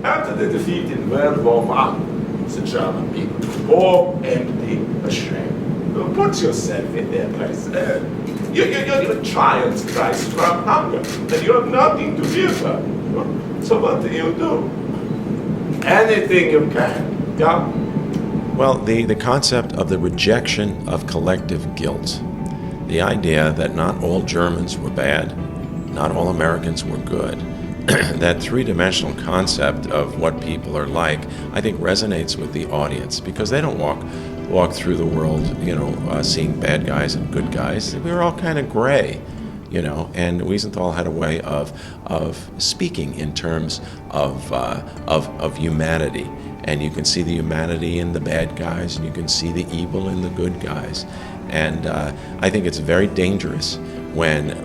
After the defeat in World War I, the German people, poor, empty, ashamed. Put yourself in their place. Your child cries from hunger, and you have nothing to give her. So what do? Anything you can, yeah? Well, the concept of the rejection of collective guilt, the idea that not all Germans were bad, not all Americans were good, that three-dimensional concept of what people are like, I think resonates with the audience because they don't walk through the world, seeing bad guys and good guys. We were all kind of gray, and Wiesenthal had a way of speaking in terms of humanity. And you can see the humanity in the bad guys, and you can see the evil in the good guys. And I think it's very dangerous when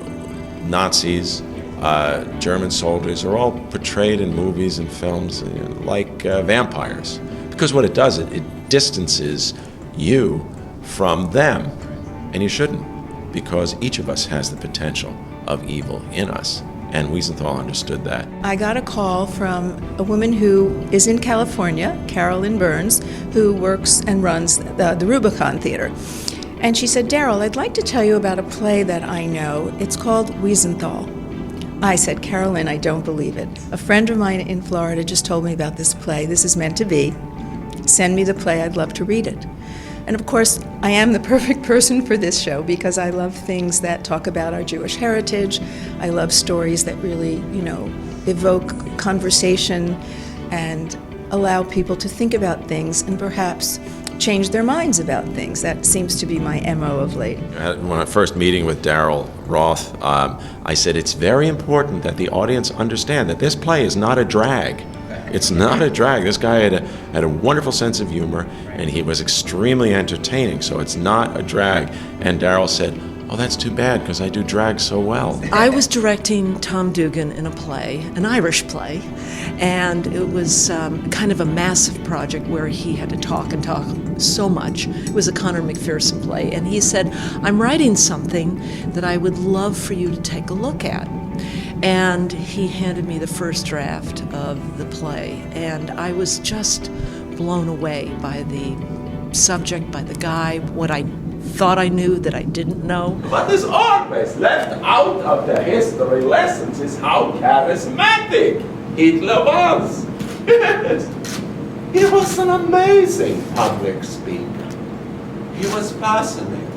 Nazis, German soldiers are all portrayed in movies and films like vampires. Because what it does, it distances you from them. And you shouldn't, because each of us has the potential of evil in us. And Wiesenthal understood that. I got a call from a woman who is in California, Karyl Lynn Burns, who works and runs the Rubicon Theatre. And she said, Daryl, I'd like to tell you about a play that I know. It's called Wiesenthal. I said, Karyl Lynn, I don't believe it. A friend of mine in Florida just told me about this play. This is meant to be. Send me the play, I'd love to read it. And of course, I am the perfect person for this show because I love things that talk about our Jewish heritage. I love stories that really, evoke conversation and allow people to think about things and perhaps change their minds about things. That seems to be my MO of late. When I first meeting with Daryl Roth, I said it's very important that the audience understand that this play is not a drag. It's not a drag. This guy had a wonderful sense of humor, and he was extremely entertaining, so it's not a drag. And Daryl said, oh, that's too bad, because I do drag so well. I was directing Tom Dugan in a play, an Irish play, and it was kind of a massive project where he had to talk and talk so much. It was a Conor McPherson play, and he said, I'm writing something that I would love for you to take a look at. And he handed me the first draft of the play, and I was just blown away by the subject, by the guy, what I thought I knew that I didn't know. What is always left out of the history lessons is how charismatic Hitler was. He was an amazing public speaker. He was fascinating.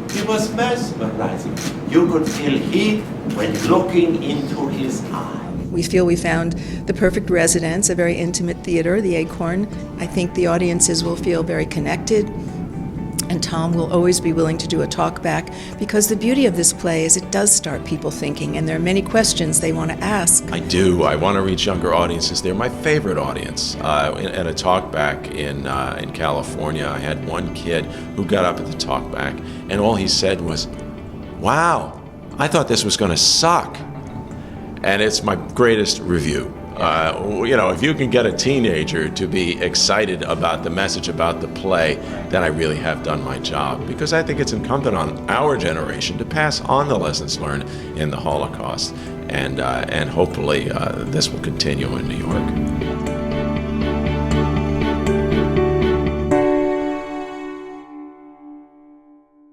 He was mesmerizing. You could feel heat when looking into his eyes. We feel we found the perfect residence, a very intimate theater, the Acorn. I think the audiences will feel very connected, and Tom will always be willing to do a talk back, because the beauty of this play is it does start people thinking, and there are many questions they want to ask. I do. I want to reach younger audiences. They're my favorite audience. At a talk back in California, I had one kid who got up at the talk back, and all he said was, wow, I thought this was going to suck. And it's my greatest review. If you can get a teenager to be excited about the message about the play, then I really have done my job. Because I think it's incumbent on our generation to pass on the lessons learned in the Holocaust. And hopefully this will continue in New York.